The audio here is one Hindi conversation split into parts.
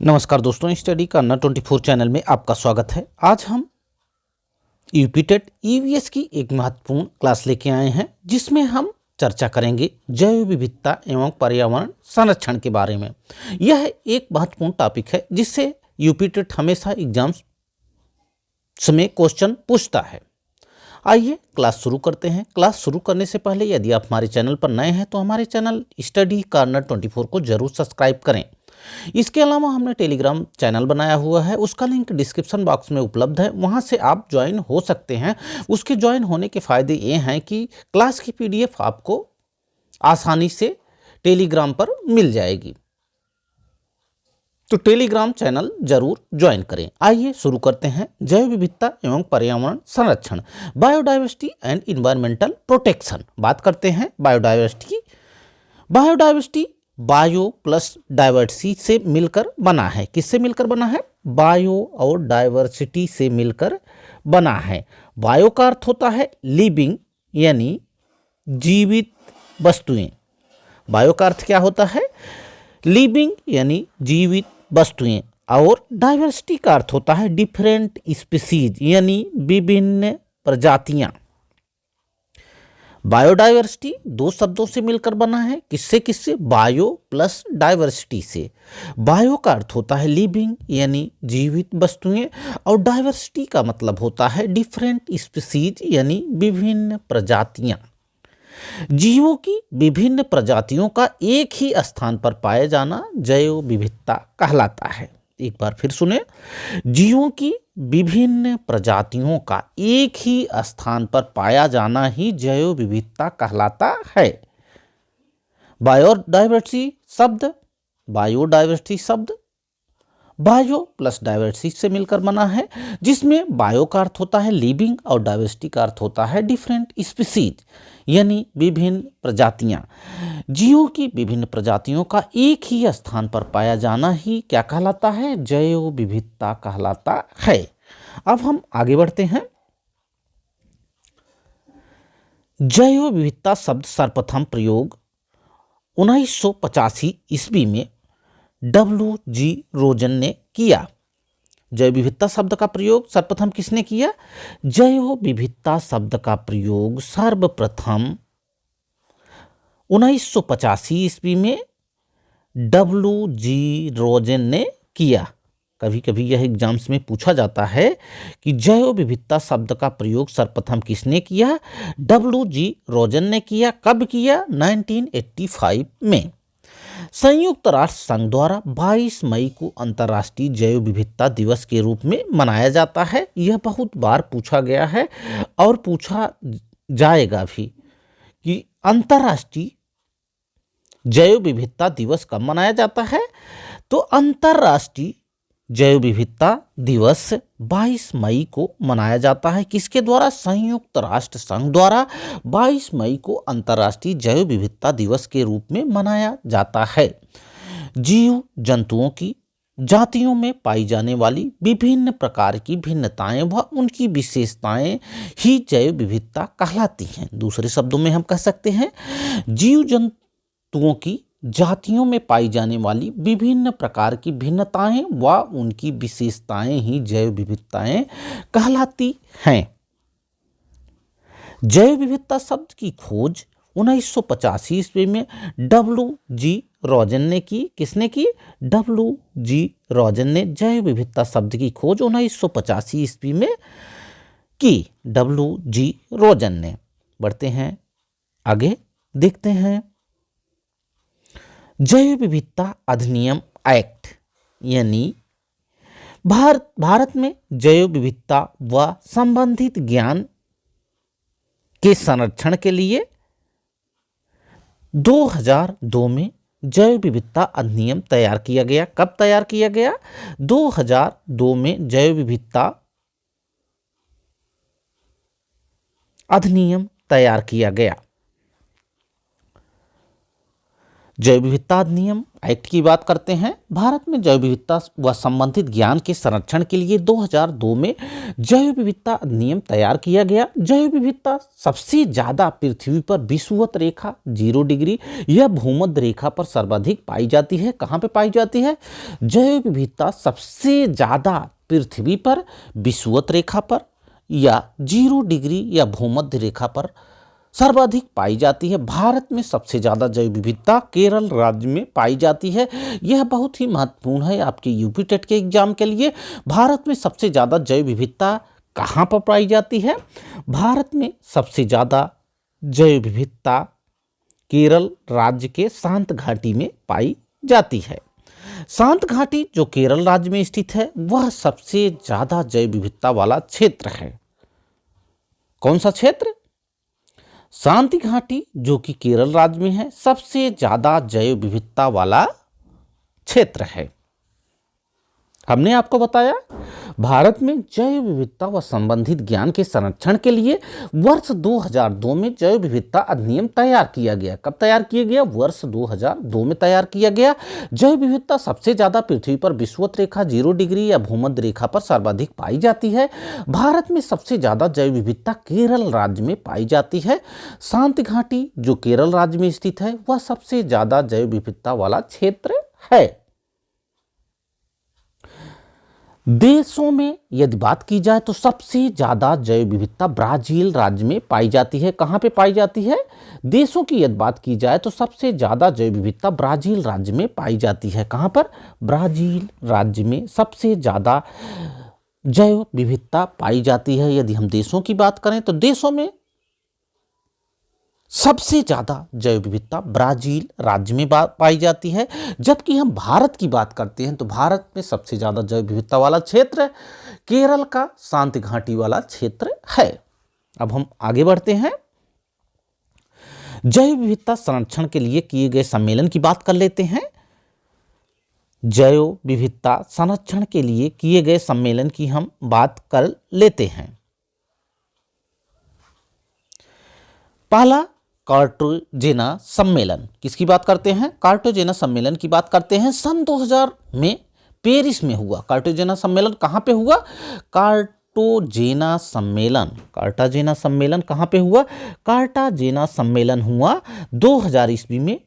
नमस्कार दोस्तों, स्टडी करना 24 चैनल में आपका स्वागत है। आज हम यूपी टेट ईवीएस की एक महत्वपूर्ण क्लास लेके आए हैं जिसमें हम चर्चा करेंगे जैव विविधता एवं पर्यावरण संरक्षण के बारे में। यह एक महत्वपूर्ण टॉपिक है जिससे यूपी टेट हमेशा एग्जाम्स में क्वेश्चन पूछता है। आइए क्लास शुरू करते हैं। क्लास शुरू करने से पहले यदि आप हमारे चैनल पर नए हैं तो हमारे चैनल स्टडी कॉर्नर 24 को जरूर सब्सक्राइब करें। इसके अलावा हमने टेलीग्राम चैनल बनाया हुआ है, उसका लिंक डिस्क्रिप्शन बॉक्स में उपलब्ध है, वहां से आप ज्वाइन हो सकते हैं। उसके ज्वाइन होने के फ़ायदे ये हैं कि क्लास की पीडीएफ आपको आसानी से टेलीग्राम पर मिल जाएगी, तो टेलीग्राम चैनल जरूर ज्वाइन करें। आइए शुरू करते हैं। जैव विविधता एवं पर्यावरण संरक्षण, बायोडाइवर्सिटी एंड इन्वायरमेंटल प्रोटेक्शन। बात करते हैं बायोडाइवर्सिटी की। बायोडाइवर्सिटी बायो प्लस डाइवर्सिटी से मिलकर बना है। किससे मिलकर बना है? बायो और डाइवर्सिटी से मिलकर बना है। बायो का अर्थ होता है लिविंग यानी जीवित वस्तुएं। बायो का अर्थ क्या होता है? लिविंग यानी जीवित वस्तुएं। और डाइवर्सिटी का अर्थ होता है डिफरेंट स्पीसीज यानी विभिन्न प्रजातियां। बायोडाइवर्सिटी दो शब्दों से मिलकर बना है। किससे किससे? बायो प्लस डाइवर्सिटी से। बायो का अर्थ होता है लिविंग यानी जीवित वस्तुएं, और डाइवर्सिटी का मतलब होता है डिफरेंट स्पीसीज यानी विभिन्न प्रजातियां। जीवों की विभिन्न प्रजातियों का एक ही स्थान पर पाए जाना जैव विविधता कहलाता है। एक बार फिर सुने, जीवों की विभिन्न प्रजातियों का एक ही स्थान पर पाया जाना ही जैव विविधता कहलाता है। बायोडाइवर्सिटी शब्द बायो प्लस डाइवर्सिटी से मिलकर बना है, जिसमें बायो का अर्थ होता है लिविंग और डाइवर्सिटी का अर्थ होता है डिफरेंट स्पीसीज यानी विभिन्न प्रजातियां। जीवों की विभिन्न प्रजातियों का एक ही स्थान पर पाया जाना ही क्या कहलाता है? जैव विविधता कहलाता है। अब हम आगे बढ़ते हैं। जैव विविधता शब्द सर्वप्रथम प्रयोग 1985 ईस्वी में W.G. रोजन ने किया। जैव विविधता शब्द का प्रयोग सर्वप्रथम किसने किया? जैव विविधता शब्द का प्रयोग सर्वप्रथम 1985 ईस्वी में W.G. रोजन ने किया। कभी कभी यह एग्जाम्स में पूछा जाता है कि जैव विविधता शब्द का प्रयोग सर्वप्रथम किसने किया? W.G. रोजन ने किया। कब किया? 1985 में। संयुक्त राष्ट्र संघ द्वारा 22 मई को अंतर्राष्ट्रीय जैव विविधता दिवस के रूप में मनाया जाता है। यह बहुत बार पूछा गया है और पूछा जाएगा भी कि अंतर्राष्ट्रीय जैव विविधता दिवस कब मनाया जाता है। तो अंतर्राष्ट्रीय जैव विविधता दिवस 22 मई को मनाया जाता है। किसके द्वारा? संयुक्त राष्ट्र संघ द्वारा 22 मई को अंतर्राष्ट्रीय जैव विविधता दिवस के रूप में मनाया जाता है। जीव जंतुओं की जातियों में पाई जाने वाली विभिन्न प्रकार की भिन्नताएं व उनकी विशेषताएं ही जैव विविधता कहलाती हैं। दूसरे शब्दों में हम कह सकते हैं जीव जंतुओं की जातियों में पाई जाने वाली विभिन्न प्रकार की भिन्नताएं व उनकी विशेषताएं ही जैव विविधताएं कहलाती हैं। जैव विविधता शब्द की खोज 1985 ईस्वी में W.G. रोजन ने की। किसने की? W.G. रोजन ने जैव विविधता शब्द की खोज 1985 ईस्वी में की। W.G. रोजन ने। बढ़ते हैं आगे, देखते हैं जैव विविधता अधिनियम एक्ट यानी भारत में जैव विविधता व संबंधित ज्ञान के संरक्षण के लिए 2002 में जैव विविधता अधिनियम तैयार किया गया। कब तैयार किया गया? 2002 में जैव विविधता अधिनियम तैयार किया गया। जैव विविधता अधिनियम एक्ट की बात करते हैं। भारत में जैव विविधता व संबंधित ज्ञान के संरक्षण के लिए 2002 में जैव विविधता अधिनियम तैयार किया गया। जैव विविधता सबसे ज्यादा पृथ्वी पर विषुवत रेखा 0 डिग्री या भूमध्य रेखा पर सर्वाधिक पाई जाती है। कहाँ पे पाई जाती है? जैव विविधता सबसे ज्यादा पृथ्वी पर विषुवत रेखा पर या 0 डिग्री या भूमध्य रेखा पर सर्वाधिक पाई जाती है। भारत में सबसे ज़्यादा जैव विविधता केरल राज्य में पाई जाती है। यह बहुत ही महत्वपूर्ण है आपके यूपी टेट के एग्जाम के लिए। भारत में सबसे ज़्यादा जैव विविधता कहाँ पर पाई जाती है? भारत में सबसे ज़्यादा जैव विविधता केरल राज्य के शांत घाटी में पाई जाती है। शांत घाटी जो केरल राज्य में स्थित है वह सबसे ज़्यादा जैव विविधता वाला क्षेत्र है। कौन सा क्षेत्र? शांति घाटी जो कि केरल राज्य में है, सबसे ज्यादा जैव विविधता वाला क्षेत्र है। हमने आपको बताया भारत में जैव विविधता व संबंधित ज्ञान के संरक्षण के लिए वर्ष 2002 में जैव विविधता अधिनियम तैयार किया गया। कब तैयार किया गया? वर्ष 2002 में तैयार किया गया। जैव विविधता सबसे ज्यादा पृथ्वी पर विषुवत रेखा 0 डिग्री या भूमध्य रेखा पर सर्वाधिक पाई जाती है। भारत में सबसे ज्यादा जैव विविधता केरल राज्य में पाई जाती है। शांति घाटी जो केरल राज्य में स्थित है वह सबसे ज्यादा जैव विविधता वाला क्षेत्र है। देशों में यदि बात की जाए तो सबसे ज्यादा जैव विविधता ब्राजील राज्य में पाई जाती है। कहां पे पाई जाती है? देशों की यदि बात की जाए तो सबसे ज्यादा जैव विविधता ब्राजील राज्य में पाई जाती है। कहां पर? ब्राजील राज्य में सबसे ज्यादा जैव विविधता पाई जाती है। यदि हम देशों की बात करें तो देशों में सबसे ज्यादा जैव विविधता ब्राजील राज्य में पाई जाती है। जबकि हम भारत की बात करते हैं तो भारत में सबसे ज्यादा जैव विविधता वाला क्षेत्र केरल का शांति घाटी वाला क्षेत्र है। अब हम आगे बढ़ते हैं, जैव विविधता संरक्षण के लिए किए गए सम्मेलन की बात कर लेते हैं। जैव विविधता संरक्षण के लिए किए गए सम्मेलन की हम बात कर लेते हैं। पहला कार्टाजेना सम्मेलन, किसकी बात करते हैं? कार्टाजेना सम्मेलन की बात करते हैं। सन 2000 में पेरिस में हुआ। कार्टाजेना सम्मेलन कहां पे हुआ? कार्टाजेना सम्मेलन कहां पे हुआ? कार्टाजेना सम्मेलन हुआ 2000 ईस्वी में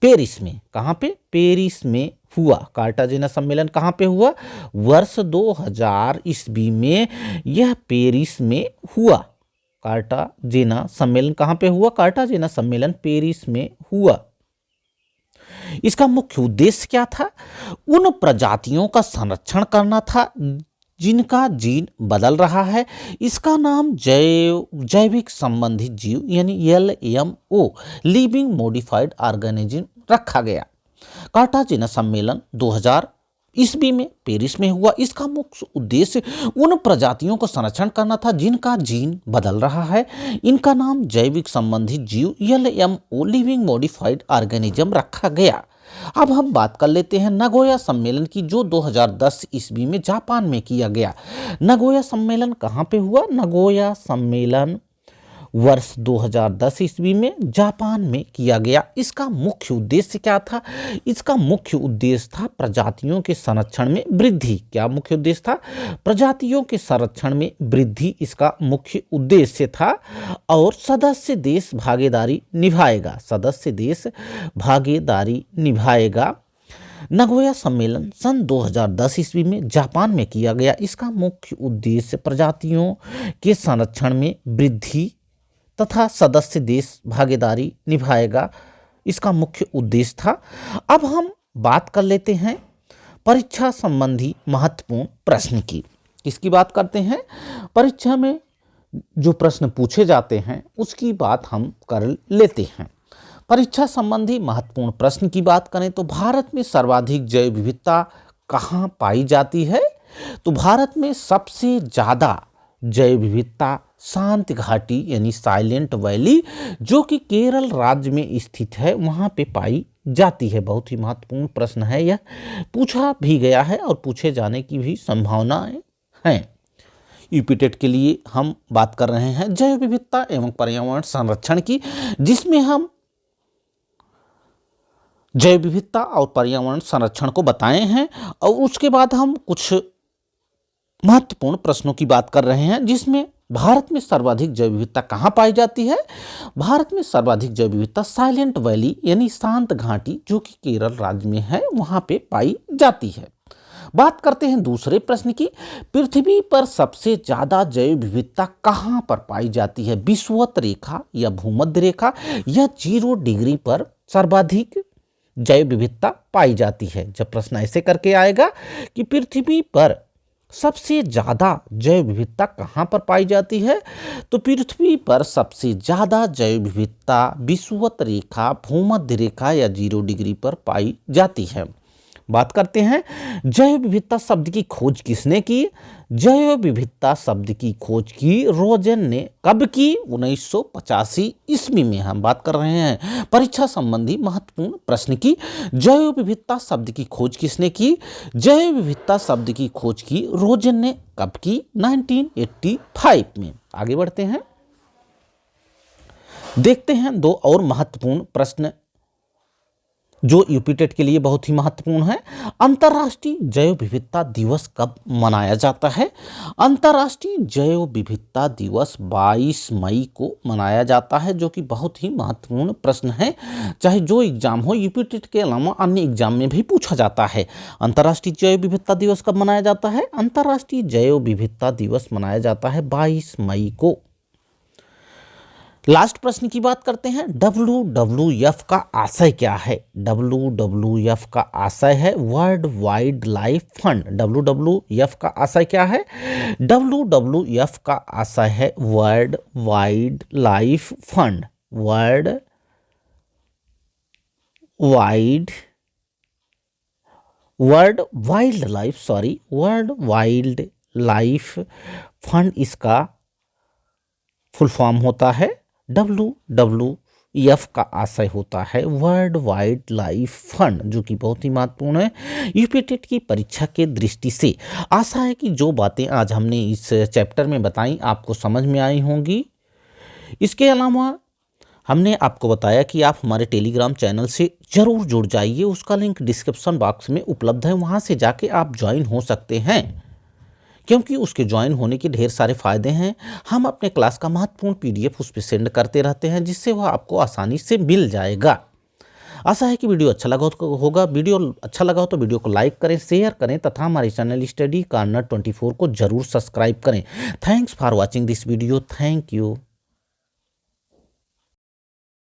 पेरिस में। कहां पे? पेरिस में हुआ। कार्टाजेना सम्मेलन कहां पे हुआ? वर्ष 2000 ईस्वी में यह पेरिस में हुआ। कार्टाजेना सम्मेलन कहां पे हुआ? कार्टाजेना सम्मेलन पेरिस में हुआ। इसका मुख्य उद्देश्य क्या था? उन प्रजातियों का संरक्षण करना था जिनका जीन बदल रहा है। इसका नाम जैविक संबंधित जीव यानी LMO लिविंग मॉडिफाइड ऑर्गेनिज्म रखा गया। कार्टाजेना सम्मेलन 2000 ईस्वी में पेरिस में हुआ। इसका मुख्य उद्देश्य उन प्रजातियों को संरक्षण करना था जिनका जीन बदल रहा है। इनका नाम जैविक संबंधित जीव LMO लिविंग मॉडिफाइड ऑर्गेनिज्म रखा गया। अब हम बात कर लेते हैं नगोया सम्मेलन की, जो 2010 ईस्वी में जापान में किया गया। नगोया सम्मेलन कहां पे हुआ? नगोया सम्मेलन वर्ष 2010 ईस्वी में जापान में किया गया। इसका मुख्य उद्देश्य क्या था? इसका मुख्य उद्देश्य था प्रजातियों के संरक्षण में वृद्धि। क्या मुख्य उद्देश्य था? प्रजातियों के संरक्षण में वृद्धि इसका मुख्य उद्देश्य था। और सदस्य देश भागीदारी निभाएगा। नगोया सम्मेलन सन 2010 ईस्वी में जापान में किया गया। इसका मुख्य उद्देश्य प्रजातियों के संरक्षण में वृद्धि तथा सदस्य देश भागीदारी निभाएगा, इसका मुख्य उद्देश्य था। अब हम बात कर लेते हैं परीक्षा संबंधी महत्वपूर्ण प्रश्न की। किसकी बात करते हैं? परीक्षा में जो प्रश्न पूछे जाते हैं उसकी बात हम कर लेते हैं। परीक्षा संबंधी महत्वपूर्ण प्रश्न की बात करें तो भारत में सर्वाधिक जैव विविधता कहाँ पाई जाती है? तो भारत में सबसे ज़्यादा जैव विविधता शांत घाटी यानी साइलेंट वैली जो कि केरल राज्य में स्थित है वहाँ पे पाई जाती है। बहुत ही महत्वपूर्ण प्रश्न है, यह पूछा भी गया है और पूछे जाने की भी संभावनाएं हैं। यूपी टेट के लिए हम बात कर रहे हैं जैव विविधता एवं पर्यावरण संरक्षण की, जिसमें हम जैव विविधता और पर्यावरण संरक्षण को बताए हैं और उसके बाद हम कुछ महत्वपूर्ण प्रश्नों की बात कर रहे हैं, जिसमें भारत में सर्वाधिक जैव विविधता कहाँ पाई जाती है। भारत में सर्वाधिक जैव विविधता साइलेंट वैली यानी शांत घाटी जो कि केरल राज्य में है वहाँ पे पाई जाती है। बात करते हैं दूसरे प्रश्न की, पृथ्वी पर सबसे ज्यादा जैव विविधता कहाँ पर पाई जाती है, विषुवत रेखा या भूमध्य रेखा या 0 डिग्री पर सर्वाधिक जैव विविधता पाई जाती है। जब प्रश्न ऐसे करके आएगा कि पृथ्वी पर सबसे ज्यादा जैव विविधता कहाँ पर पाई जाती है, तो पृथ्वी पर सबसे ज्यादा जैव विविधता विषुवत रेखा, भूमध्य रेखा या 0 डिग्री पर पाई जाती है। बात करते हैं जैव विविधता शब्द की खोज किसने की। जैव विविधता शब्द की खोज की रोजन ने कब की, 1985 ईस्वी में। हम बात कर रहे हैं परीक्षा संबंधी महत्वपूर्ण प्रश्न की। जैव विविधता शब्द की खोज किसने की। जैव विविधता शब्द की खोज की रोजन ने कब की, 1985 में। आगे बढ़ते हैं, देखते हैं दो और महत्वपूर्ण प्रश्न जो यूपीटेट के लिए बहुत ही महत्वपूर्ण है। अंतर्राष्ट्रीय जैव विविधता दिवस कब मनाया जाता है। अंतर्राष्ट्रीय जैव विविधता दिवस 22 मई को मनाया जाता है, जो कि बहुत ही महत्वपूर्ण प्रश्न है। चाहे जो एग्जाम हो, यूपीटेट के अलावा अन्य एग्जाम में भी पूछा जाता है। अंतर्राष्ट्रीय जैव विविधता दिवस कब मनाया जाता है। अंतर्राष्ट्रीय जैव विविधता दिवस मनाया जाता है 22 मई को। लास्ट प्रश्न की बात करते हैं, WWF का आशय क्या है। WWF का आशय है world wild life fund. WWF का आशय क्या है। WWF का आशय है world wild life fund. World wild life fund इसका फुल फॉर्म होता है। WWF का आशय होता है वर्ल्ड वाइल्ड लाइफ फंड, जो कि बहुत ही महत्वपूर्ण है यूपीटेट की परीक्षा के दृष्टि से। आशा है कि जो बातें आज हमने इस चैप्टर में बताई आपको समझ में आई होंगी। इसके अलावा हमने आपको बताया कि आप हमारे टेलीग्राम चैनल से जरूर जुड़ जाइए, उसका लिंक डिस्क्रिप्शन बॉक्स में उपलब्ध है, वहाँ से जाके आप ज्वाइन हो सकते हैं, क्योंकि उसके ज्वाइन होने के ढेर सारे फायदे हैं। हम अपने क्लास का महत्वपूर्ण PDF उस पर सेंड करते रहते हैं, जिससे वह आपको आसानी से मिल जाएगा। आशा है कि वीडियो अच्छा लगा होगा। वीडियो अच्छा लगा हो तो वीडियो को लाइक करें, शेयर करें तथा हमारे चैनल स्टडी कॉर्नर 24 को जरूर सब्सक्राइब करें। Thanks for watching this video. Thank you.